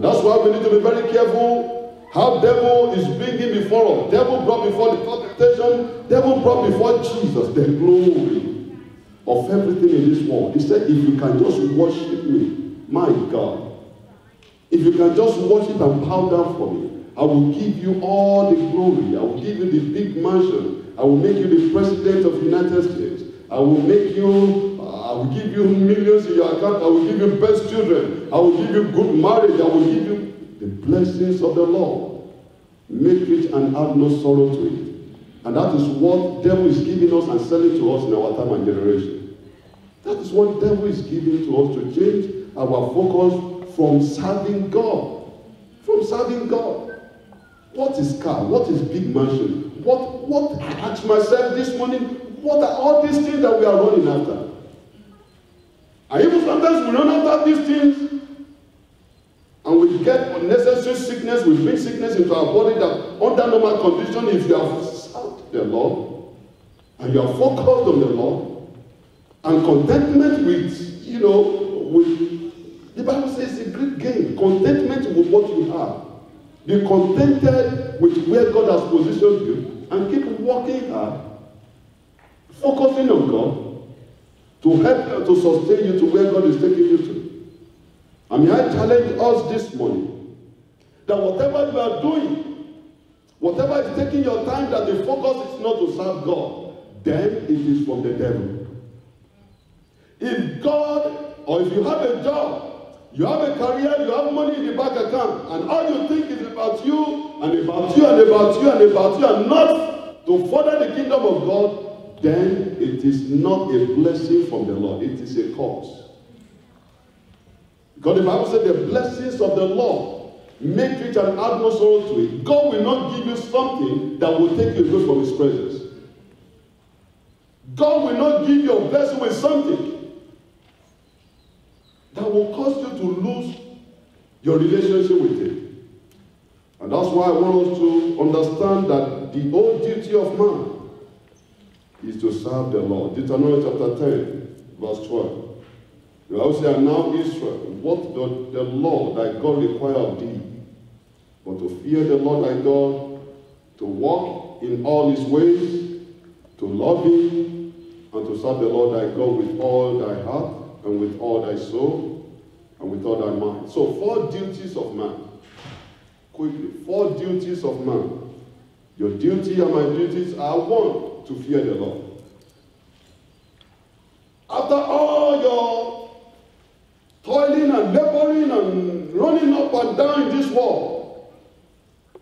That's why we need to be very careful how devil is bringing before us. Devil brought before the third temptation. Devil brought before Jesus the glory of everything in this world. He said, if you can just worship me, my God, if you can just worship and bow down for me, I will give you all the glory. I will give you the big mansion. I will make you the president of the United States. I will make you, I will give you millions in your account. I will give you best children. I will give you good marriage. I will give you the blessings of the Lord. Make rich and add no sorrow to it. And that is what the devil is giving us and selling to us in our time and generation. That is what the devil is giving to us to change our focus from serving God. From serving God. What is car? What is big mansion? What I asked myself this morning, what are all these things that we are running after? And even sometimes we run after these things and we get unnecessary sickness, we bring sickness into our body that under normal condition, if you have served the Lord and you are focused on the Lord and contentment with, with the Bible says it's a great gain. Contentment with what you have. Be contented with where God has positioned you and keep working hard, focusing on God to help to sustain you to where God is taking you to. I mean, I challenge us this morning that whatever you are doing, whatever is taking your time, that the focus is not to serve God, then it is from the devil. If God, or if you have a job, you have a career, you have money in the bank account, and all you think is about you, and about you, and about you, and about you, and not to further the kingdom of God, then it is not a blessing from the Lord. It is a curse. Because the Bible said the blessings of the Lord make rich and add no sorrow to it. God will not give you something that will take you away from His presence. God will not give you a blessing with something that will cause you to lose your relationship with Him. And that's why I want us to understand that the whole duty of man is to serve the Lord. Deuteronomy chapter 10, verse 12. The Bible says, and now Israel, what doth the Lord thy God require of thee? But to fear the Lord thy God, to walk in all His ways, to love Him, and to serve the Lord thy God with all thy heart, and with all thy soul, and with all thy mind. So 4 duties of man. Quickly, 4 duties of man. Your duty and my duties are 1, to fear the Lord. After all your toiling and laboring and running up and down in this world,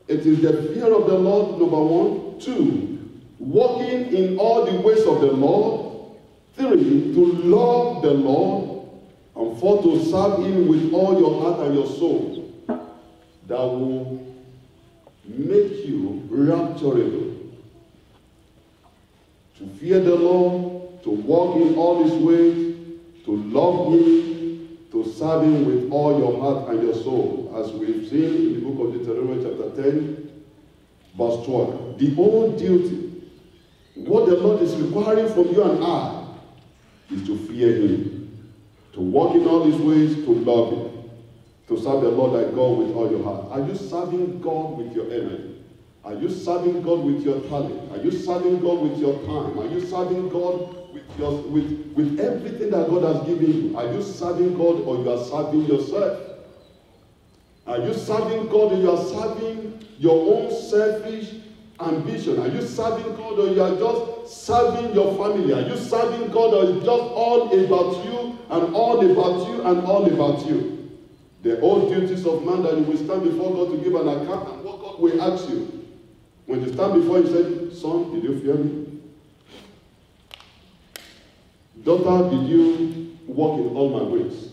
it is the fear of the Lord, number 1. 2, walking in all the ways of the Lord. 3, to love the Lord. And 4, to serve Him with all your heart and your soul. That will make you rapturable. To fear the Lord, to walk in all His ways, to love Him, to serve Him with all your heart and your soul. As we've seen in the book of Deuteronomy chapter 10, verse 12. The whole duty, what the Lord is requiring from you and I, is to fear Him, to walk in all His ways, to love Him, to serve the Lord thy God with all your heart. Are you serving God with your energy? Are you serving God with your talent? Are you serving God with your time? Are you serving God with everything that God has given you? Are you serving God, or you are serving yourself? Are you serving God, or you are serving your own selfish ambition? Are you serving God, or you are just serving your family? Are you serving God, or it's just all about you and all about you and all about you? The old duties of man that you will stand before God to give an account, and what God will ask you. When you stand before Him, you say, son, did you fear me? Daughter, did you walk in all my ways?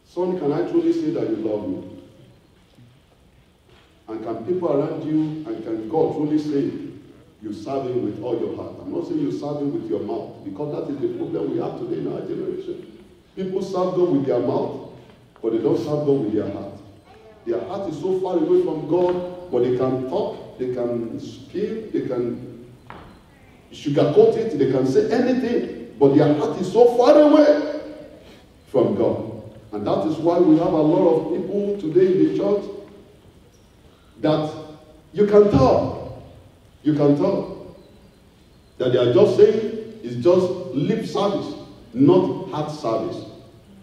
Son, can I truly say that you love me? And can people around you, and can God truly say you serve Him with all your heart? I'm not saying you serve Him with your mouth, because that is the problem we have today in our generation. People serve God with their mouth, but they don't serve God with their heart. Their heart is so far away from God, but they can talk, they can speak, they can sugarcoat it, they can say anything, but their heart is so far away from God. And that is why we have a lot of people today in the church that you can tell that they are just saying it's just lip service, not heart service.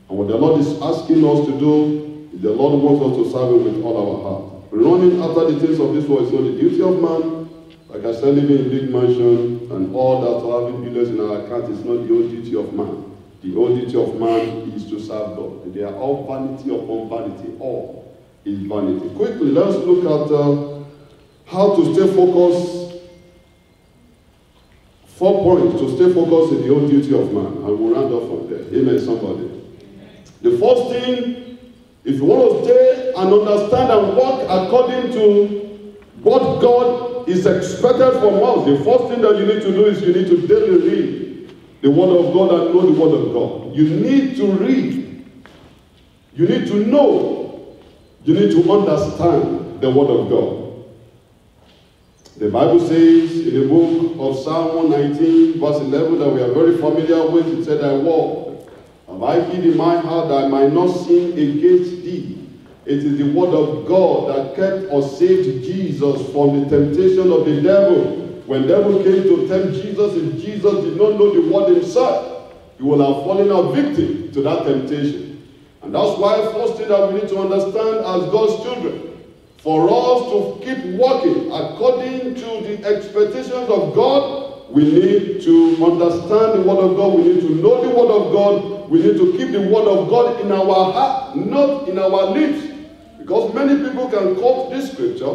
And what the Lord is asking us to do is the Lord wants us to serve Him with all our heart. Running after the things of this world is not the duty of man. Like I said, living in big mansion and all that, to having billions in our account is not the old duty of man. The old duty of man is to serve God. They are all vanity upon vanity. All is vanity. Quickly, let's look at how to stay focused. 4 points to stay focused in the old duty of man. And we'll round up from there. Amen, somebody. The first thing, if you want to stay and understand and walk according to what God is expected from us, the first thing that you need to do is you need to daily read the Word of God and know the Word of God. You need to read. You need to know. You need to understand the Word of God. The Bible says in the book of Psalm 119, verse 11, that we are very familiar with, it said, "I walk. Have I hid in my heart that I might not sin against thee?" It is the Word of God that kept or saved Jesus from the temptation of the devil. When the devil came to tempt Jesus, if Jesus did not know the Word himself, he would have fallen a victim to that temptation. And that's why first thing that we need to understand as God's children, for us to keep walking according to the expectations of God, we need to understand the Word of God. We need to know the Word of God. We need to keep the Word of God in our heart, not in our lips. Because many people can quote this scripture.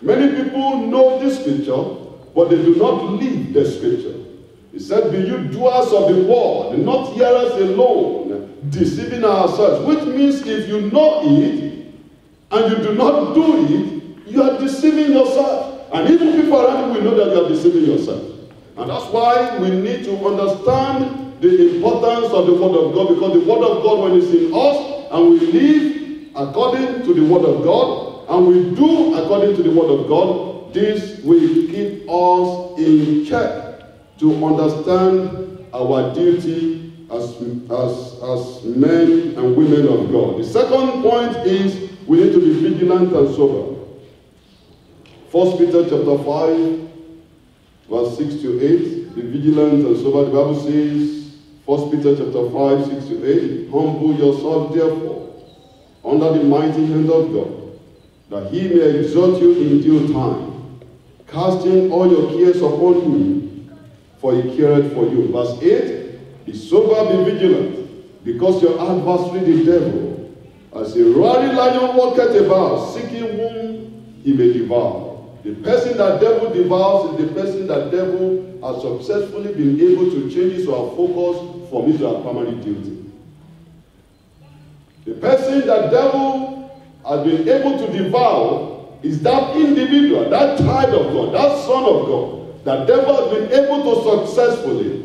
Many people know this scripture, but they do not live the scripture. He said, "Be you doers of the word, not hearers alone, deceiving ourselves." Which means if you know it, and you do not do it, you are deceiving yourself. And even people around you will know that you are deceiving yourself. And that's why we need to understand the importance of the Word of God, because the Word of God, when it's in us, and we live according to the Word of God, and we do according to the Word of God, this will keep us in check to understand our duty as men and women of God. The second point is we need to be vigilant and sober. 1 Peter chapter 5, verse 6 to 8. Be vigilant and sober. The Bible says, 1 Peter chapter 5, 6 to 8. "Humble yourself, therefore, under the mighty hand of God, that he may exalt you in due time, casting all your cares upon him, for he careth for you." Verse 8. "Be sober, be vigilant, because your adversary the devil, as a roaring lion walketh about, seeking whom he may devour." The person that devil devours is the person that devil has successfully been able to change his focus from his primary duty. The person that devil has been able to devour is that individual, that child of God, that son of God, that devil has been able to successfully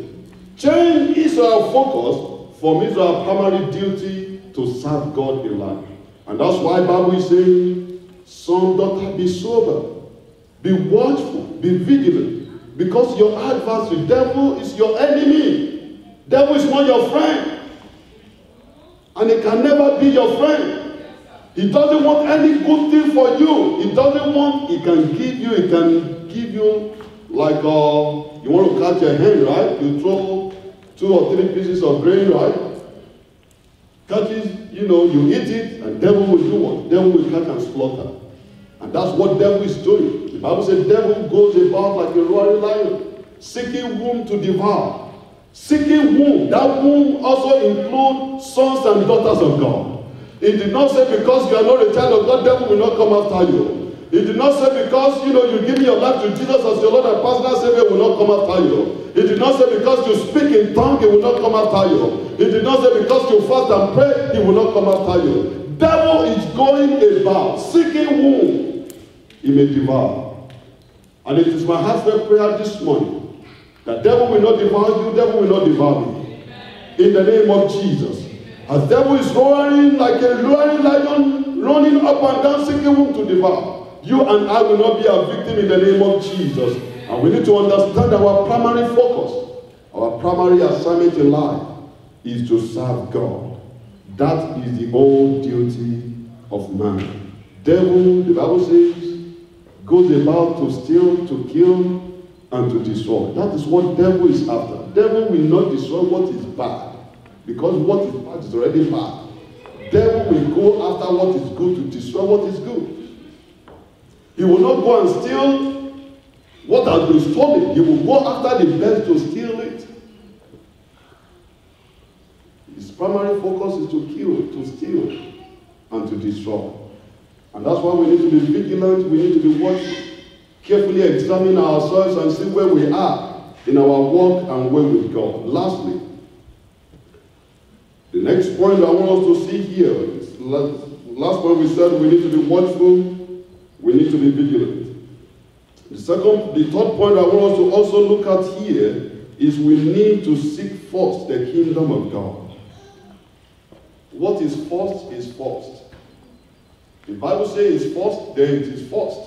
change his focus from his primary duty to serve God in life. And that's why the Bible is saying, "Son, daughter, be sober, be watchful, be vigilant, because your adversary, devil, is your enemy. Devil is not your friend, and he can never be your friend. He doesn't want any good thing for you. He doesn't want. He can give you like you want to catch a hen, right? You throw 2 or 3 pieces of grain, right? Catches, you eat it, and devil will do what? Devil will catch and slaughter. And that's what devil is doing. The Bible says devil goes about like a roaring lion, seeking whom to devour. Seeking whom? That whom also includes sons and daughters of God. It did not say because you are not a child of God, devil will not come after you. It did not say because you give your life to Jesus as your Lord and personal Savior, will not come after you. It did not say because you speak in tongue, he will not come after you. It did not say because you fast and pray, he will not come after you. Devil is going about seeking whom he may devour. And it is my heartfelt prayer this morning that devil will not devour you, devil will not devour me. In the name of Jesus. As devil is roaring like a roaring lion, running up and down, seeking whom to devour, you and I will not be a victim in the name of Jesus. And we need to understand our primary focus, our primary assignment in life is to serve God. That is the whole duty of man. Devil, the Bible says, goes about to steal, to kill, and to destroy. That is what devil is after. Devil will not destroy what is bad, because what is bad is already bad. Devil will go after what is good to destroy what is good. He will not go and steal what has been stolen. He will go after the best to steal it. His primary focus is to kill, to steal, and to destroy. And that's why we need to be vigilant, we need to be watchful, carefully examine ourselves and see where we are in our walk and way with God. Lastly, the next point I want us to see here is, last point we said we need to be watchful, we need to be vigilant. The third point I want us to also look at here is we need to seek first the kingdom of God. What is first is first. The Bible says it's first, then it is first.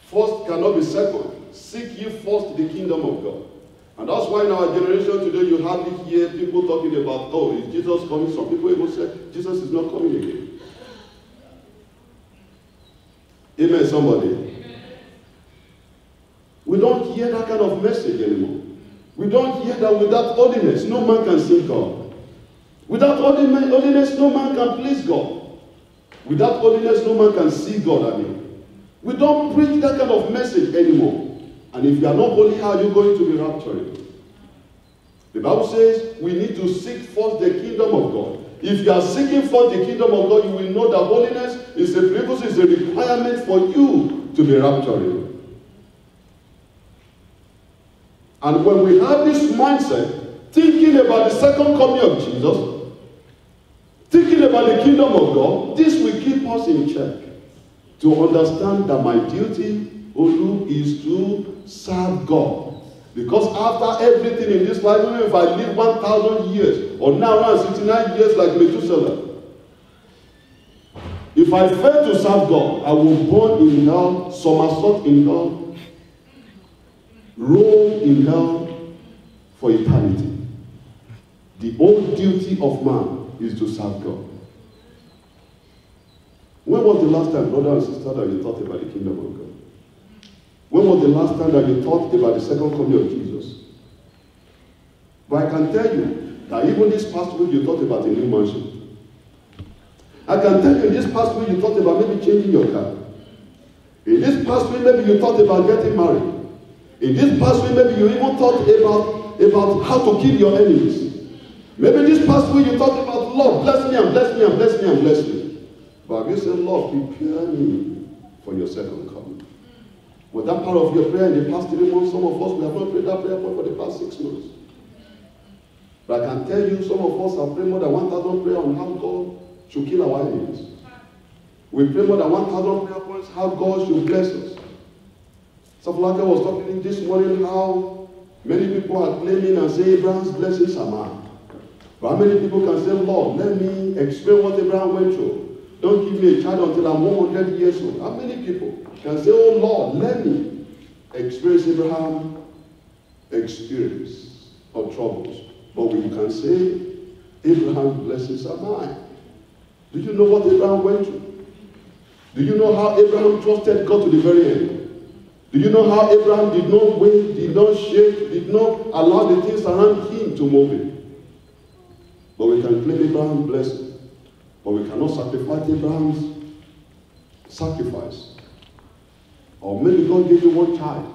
First cannot be second. Seek ye first the kingdom of God. And that's why in our generation today you hardly hear people talking about, oh, is Jesus coming? Some people even say, Jesus is not coming again. Amen, somebody. We don't hear that kind of message anymore. We don't hear that without holiness, no man can see God. Without holiness, no man can please God. Without holiness, no man can see God, I mean. We don't preach that kind of message anymore. And if you are not holy, how are you going to be raptured? The Bible says we need to seek first the kingdom of God. If you are seeking first the kingdom of God, you will know that holiness is a prerequisite, is a requirement for you to be raptured. And when we have this mindset, thinking about the second coming of Jesus, thinking about the kingdom of God, this will keep us in check. To understand that my duty, Olu, is to serve God. Because after everything in this life, even if I live 1,000 years, or now around 69 years like Methuselah, if I fail to serve God, I will burn in hell, somersault in hell, roll in hell for eternity. The whole duty of man is to serve God. When was the last time, brother and sister, that you thought about the kingdom of God? When was the last time that you thought about the second coming of Jesus? But I can tell you that even this past week you thought about a new mansion. I can tell you in this past week you thought about maybe changing your car. In this past week maybe you thought about getting married. In this past week maybe you even thought about how to kill your enemies. Maybe this past week you thought about, Lord, bless me and bless me and bless me and bless me. But have you said, Lord, prepare me for your second coming? Was that part of your prayer in the past 3 months? Some of us, we have not prayed that prayer point for the past 6 months. But I can tell you, some of us have prayed more than 1,000 prayers on how God should kill our enemies. We pray more than 1,000 prayer points how God should bless us. Safalaka was talking this morning how many people are claiming and saying Abraham's blessings are mine. But how many people can say, Lord, let me explain what Abraham went through. Don't give me a child until I'm 100 years old. How many people can say, oh Lord, let me experience Abraham's experience of troubles? But we can say, Abraham's blessings are mine. Do you know what Abraham went through? Do you know how Abraham trusted God to the very end? Do you know how Abraham did not wait, did not shake, did not allow the things around him to move him? But we can claim Abraham's blessing. But we cannot sacrifice Abraham's sacrifice. Or maybe God gave you one child.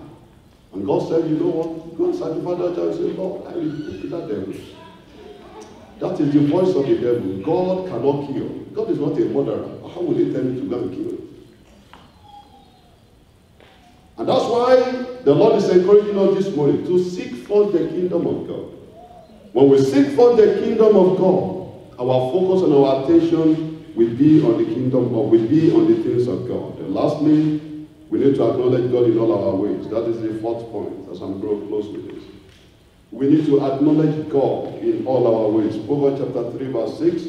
And God said, you know what? Go and sacrifice that child. You say, Lord, I will put that devil. That is the voice of the devil. God cannot kill. God is not a murderer. How will he tell me to go and kill? And that's why the Lord is encouraging us this morning to seek first the kingdom of God. When we seek first the kingdom of God, our focus and our attention will be on the kingdom, or will be on the things of God. And lastly, we need to acknowledge God in all our ways. That is the fourth point, as I'm growing close with this. We need to acknowledge God in all our ways. Proverbs chapter 3, verse 6.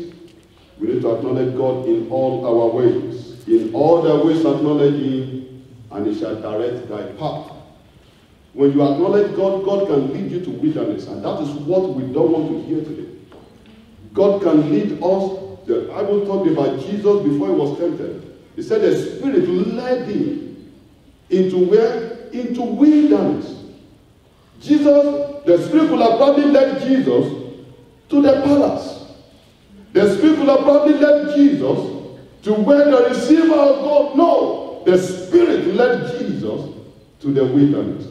We need to acknowledge God in all our ways. In all thy ways acknowledge him, and he shall direct thy path. When you acknowledge God, God can lead you to wilderness. And that is what we don't want to hear today. God can lead us. The Bible talked about Jesus before he was tempted. He said the Spirit led him into where? Into wilderness. Jesus, the Spirit will have probably led Jesus to the palace. The Spirit will have probably led Jesus to where the receiver of God. No, the Spirit led Jesus to the wilderness.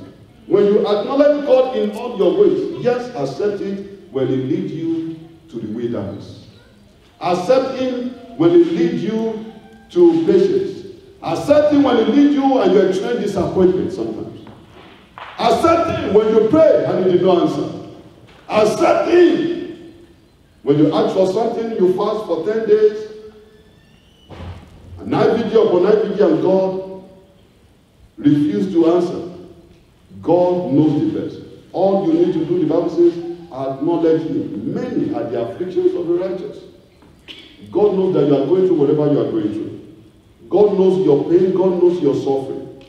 When you acknowledge God in all your ways, yes, accept it when he leads you to the wilderness. Accept him when he leads you to patience. Accept him when he leads you and you experience disappointment sometimes. Accept him when you pray and he did not answer. Accept him when you ask for something, you fast for 10 days, and night vigil upon night vigil, and God refused to answer. God knows the best. All you need to do, the Bible says, acknowledge him. Many are the afflictions of the righteous. God knows that you are going through whatever you are going through. God knows your pain. God knows your suffering.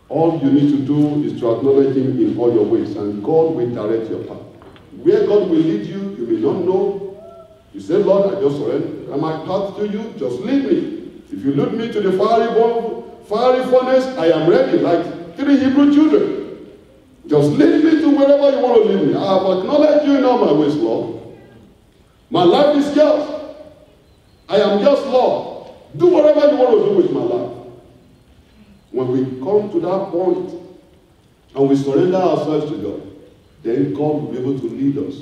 All you need to do is to acknowledge him in all your ways, and God will direct your path. Where God will lead you, you may not know. You say, Lord, I just surrender my path to you. Just lead me. If you lead me to the fiery furnace, I am ready, like 3 Hebrew children. Just lead me to wherever you want to lead me. I have acknowledged you in all my ways, Lord. My life is yours. I am yours, Lord. Do whatever you want to do with my life. When we come to that point and we surrender ourselves to God, then God will be able to lead us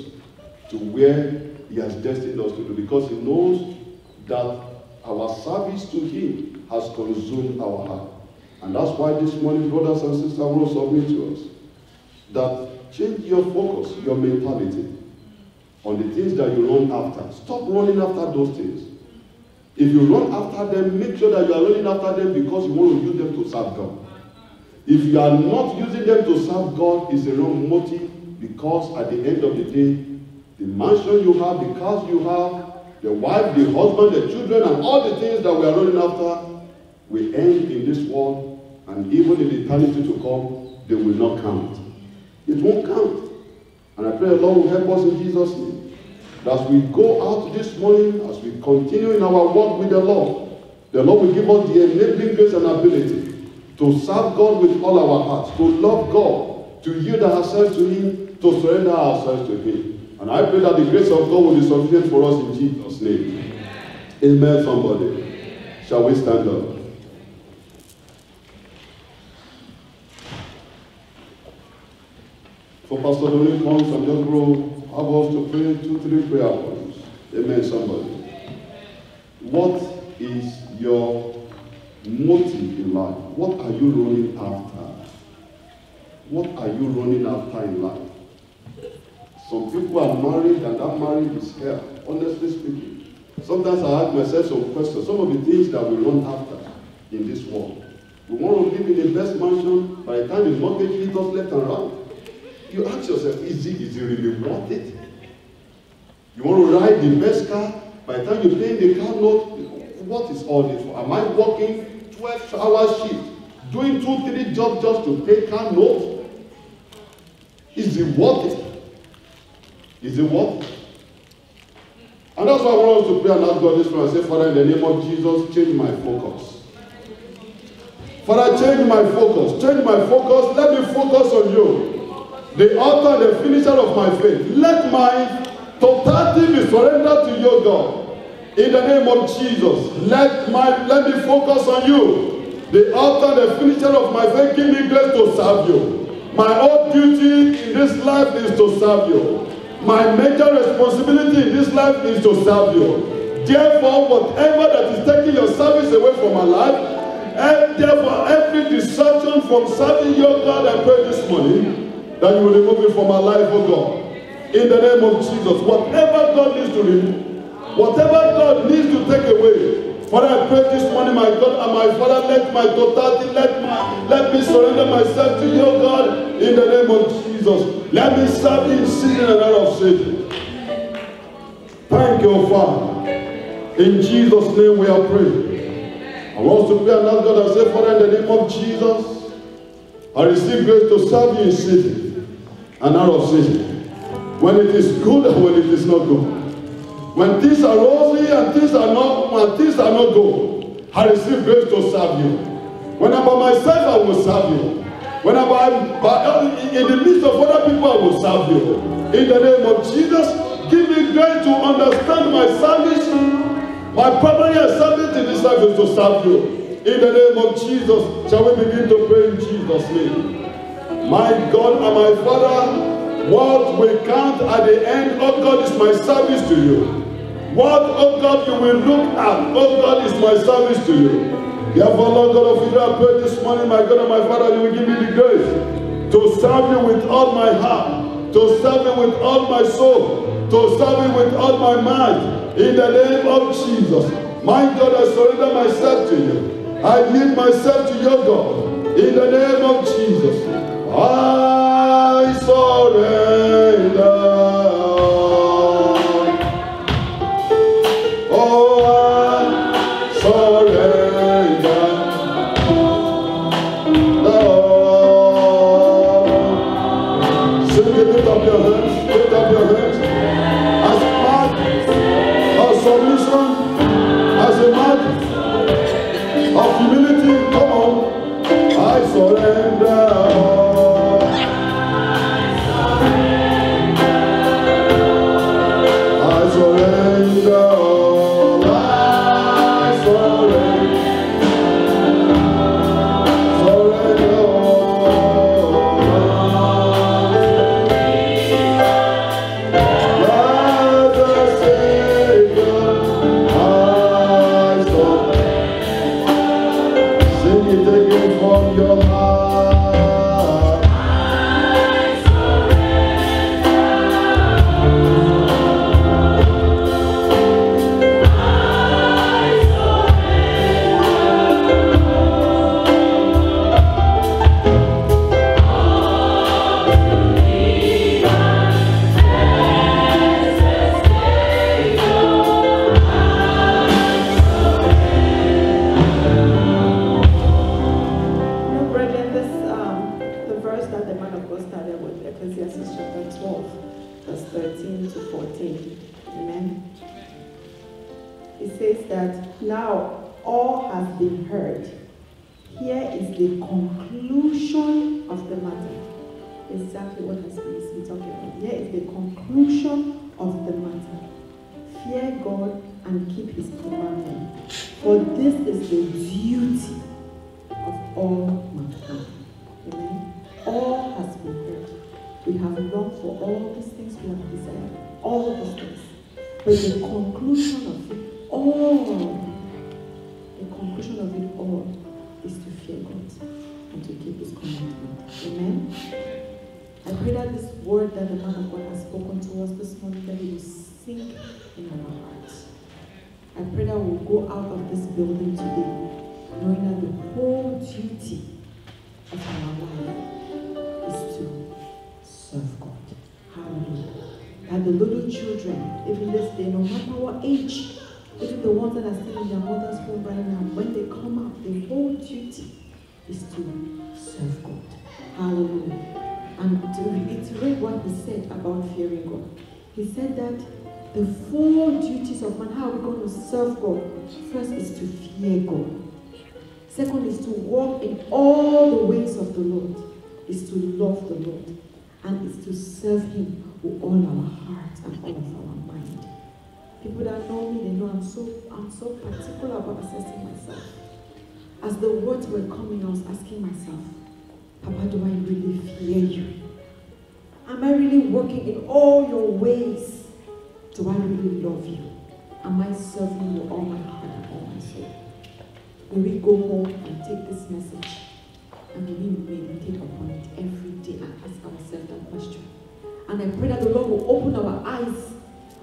to where he has destined us to do, because he knows that our service to him has consumed our heart. And that's why this morning, brothers and sisters, I want to submit to us that change your focus, your mentality on the things that you run after. Stop running after those things. If you run after them, make sure that you are running after them because you want to use them to serve God. If you are not using them to serve God, it's a wrong motive, because at the end of the day, the mansion you have, the cars you have, the wife, the husband, the children, and all the things that we are running after will end in this world, and even in eternity to come, they will not count. It won't count. And I pray the Lord will help us in Jesus' name. That as we go out this morning, as we continue in our walk with the Lord will give us the enabling grace and ability to serve God with all our hearts, to love God, to yield ourselves to him, to surrender ourselves to him. And I pray that the grace of God will be sufficient for us in Jesus' name. Amen, somebody. Amen. Shall we stand up? For Pastor Dominic comes and just have us to pray 2-3 prayer points. Amen, somebody. What is your motive in life? What are you running after? What are you running after in life? Some people are married and that marriage is hell, honestly speaking. Sometimes I ask myself some questions. Some of the things that we run after in this world. We want to live in the best mansion. By the time the mortgage leads us left and right, you ask yourself, is it really worth it? You want to ride the best car. By the time you pay the car note, what is all this for? Am I working 12-hour shift, doing 2-3 jobs just to pay car note? Is it worth it? Is it worth it? And that's why I want us to pray and ask God this morning. I say, Father, in the name of Jesus, change my focus. Father, change my focus. Change my focus. Let me focus on you, the author and the finisher of my faith. Let my totality be surrendered to you, God. In the name of Jesus, let me focus on you, the author and the finisher of my faith. Give me grace to serve you. My whole duty in this life is to serve you. My major responsibility in this life is to serve you. Therefore, whatever that is taking your service away from my life, and therefore every distraction from serving your God, I pray this morning that you will remove it from my life, oh God. In the name of Jesus, whatever God needs to remove, whatever God needs to take away, Father, I pray this morning, my God and my Father, let my totality, let me surrender myself to you, God, in the name of Jesus. Let me serve you in season and out of season. Thank you, Father. In Jesus' name we are praying. I want to pray and ask God and say, Father, in the name of Jesus, I receive grace to serve you in season and out of season. When it is good and when it is not good. When things are rosy and when things are not good, I receive grace to serve you. When I'm by myself, I will serve you. When I'm in the midst of other people, I will serve you. In the name of Jesus, give me grace to understand my service. My primary service in this life is to serve you. In the name of Jesus, shall we begin to pray in Jesus' name? My God and my Father, what will count at the end, oh God, is my service to you. What, oh God, you will look at, oh God, is my service to you. Therefore, Lord God of Israel, I pray this morning, my God and my Father, you will give me the grace to serve you with all my heart, to serve you with all my soul, to serve you with all my mind, in the name of Jesus. My God, I surrender myself to you. I give myself to your God, in the name of Jesus. I surrender. Oh, I surrender. Lord. Sing it, lift up your hands. Lift up your hands. As a mark of submission, as a mark of humility, come on. I surrender. Serve God. First is to fear God. Second is to walk in all the ways of the Lord. Is to love the Lord. And is to serve Him with all our heart and all of our mind. People that know me, they know I'm so particular about assessing myself. As the words were coming, I was asking myself, Papa, do I really fear you? Am I really working in all your ways? Do I really love you? Am I serving you with all my heart and all my soul? Will we go home and take this message and we meditate upon it every day and ask ourselves that question? And I pray that the Lord will open our eyes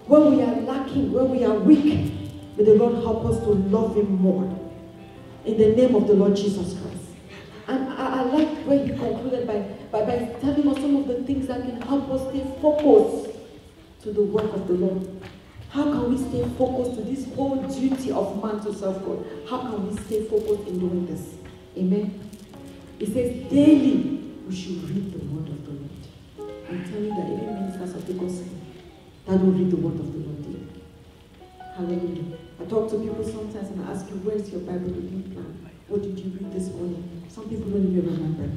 where we are lacking, where we are weak. May the Lord help us to love Him more. In the name of the Lord Jesus Christ. And I like where He concluded by telling us some of the things that can help us stay focused to the work of the Lord. How can we stay focused to this whole duty of man to serve God? How can we stay focused in doing this? Amen. It says daily we should read the word of the Lord. I'm telling you that even ministers of the gospel that don't read the word of the Lord daily. Hallelujah. I talk to people sometimes and I ask you, where's your Bible reading plan? What did you read this morning? Some people don't even remember.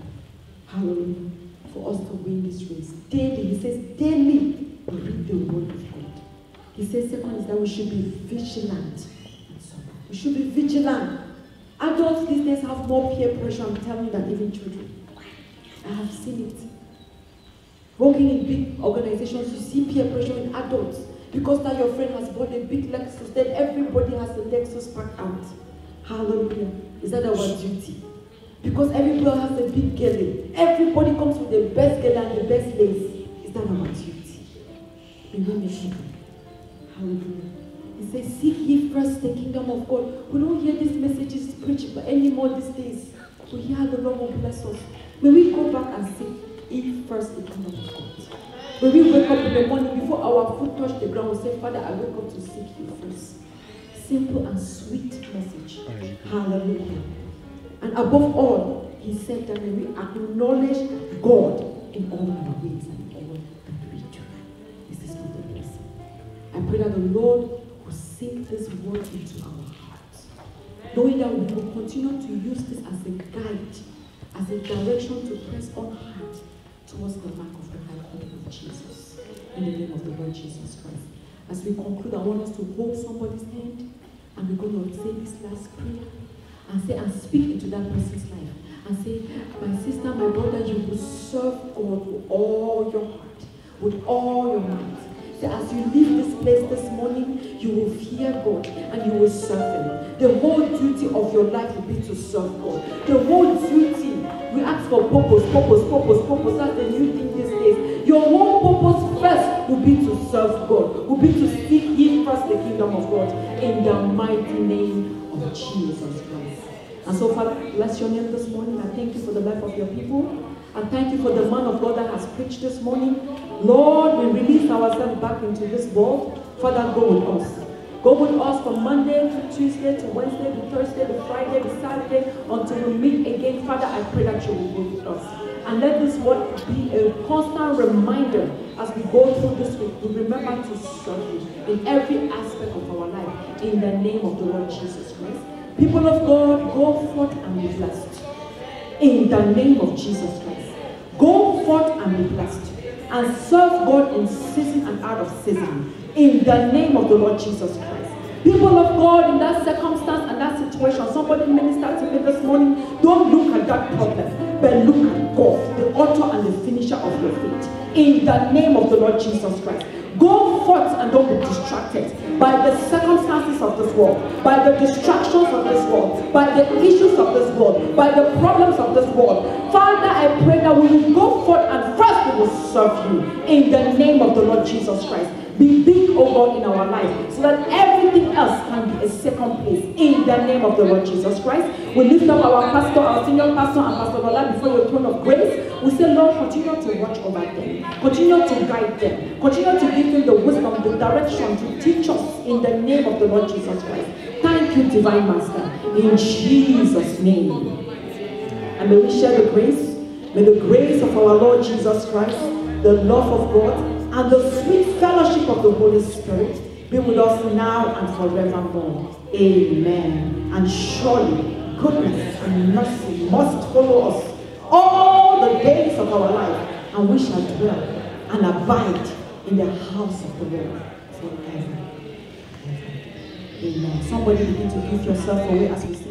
Hallelujah. For us to win this race. Daily, he says, daily, we read the word of God. He says, second is that we should be vigilant. We should be vigilant. Adults these days have more peer pressure, I'm telling you, than even children. I have seen it. Working in big organizations, you see peer pressure in adults. Because now your friend has bought a big Lexus, then everybody has a Lexus parked out. Hallelujah. Is that our duty? Because everybody has a big galley. Everybody comes with the best galley and the best lace. Is that our duty? Remain mission. Hallelujah. He says, seek ye first the kingdom of God. We don't hear these messages preached anymore these days. We hear the Lord will bless us. May we go back and seek ye first the kingdom of God. When we wake up in the morning, before our foot touch the ground, we say, Father, I wake up to seek you first. Simple and sweet message. Hallelujah. And above all, he said that we acknowledge God in all our ways and in all that we do. This is not a blessing. I pray that the Lord will sink this word into our hearts, knowing that we will continue to use this as a guide, as a direction to press on hard towards the mark of the high calling of Jesus. In the name of the Lord Jesus Christ. As we conclude, I want us to hold somebody's hand and we're going to say this last prayer and say and speak into that person's life and say, my sister, my brother, you will serve God with all your heart, with all your might. So as you leave this place this morning, you will fear God and you will serve Him. The whole duty of your life will be to serve God. The whole duty, we ask for purpose. That's the new thing these days. Your whole purpose first will be to serve God, will be to seek ye first the kingdom of God in the mighty name of Jesus Christ. And so, Father, bless your name this morning. I thank you for the life of your people. I thank you for the man of God that has preached this morning. Lord, we release ourselves back into this world. Father, go with us. Go with us from Monday to Tuesday to Wednesday to Thursday to Friday to Saturday until we meet again. Father, I pray that you will go with us. And let this word be a constant reminder as we go through this week. We remember to serve you in every aspect of our life in the name of the Lord Jesus Christ. People of God, go forth and be blessed. In the name of Jesus Christ. Go forth and be blessed. And serve God in season and out of season. In the name of the Lord Jesus Christ. People of God, in that circumstance and that situation, somebody ministered to me this morning, don't look at that problem, but look at God, the author and the finisher of your faith. In the name of the Lord Jesus Christ. Go forth and don't be distracted by the circumstances of this world, by the distractions of this world, by the issues of this world, by the problems of this world. Father, I pray that we will go forth and first we will serve you in the name of the Lord Jesus Christ. Be big, oh God, in our life so that everything else can be a second place in the name of the Lord Jesus Christ. We lift up our pastor, our senior pastor, and Pastor Bola before your throne of grace. We say, Lord, continue to watch over them, continue to guide them, continue to give them the wisdom, the direction to teach us in the name of the Lord Jesus Christ. Thank you, Divine Master, in Jesus' name. And may we share the grace. May the grace of our Lord Jesus Christ, the love of God, and the sweet fellowship of the Holy Spirit be with us now and forevermore. Amen. And surely goodness and mercy must follow us all the days of our life, and we shall dwell and abide in the house of the Lord forever. Amen. Somebody begin to give yourself away as we sing.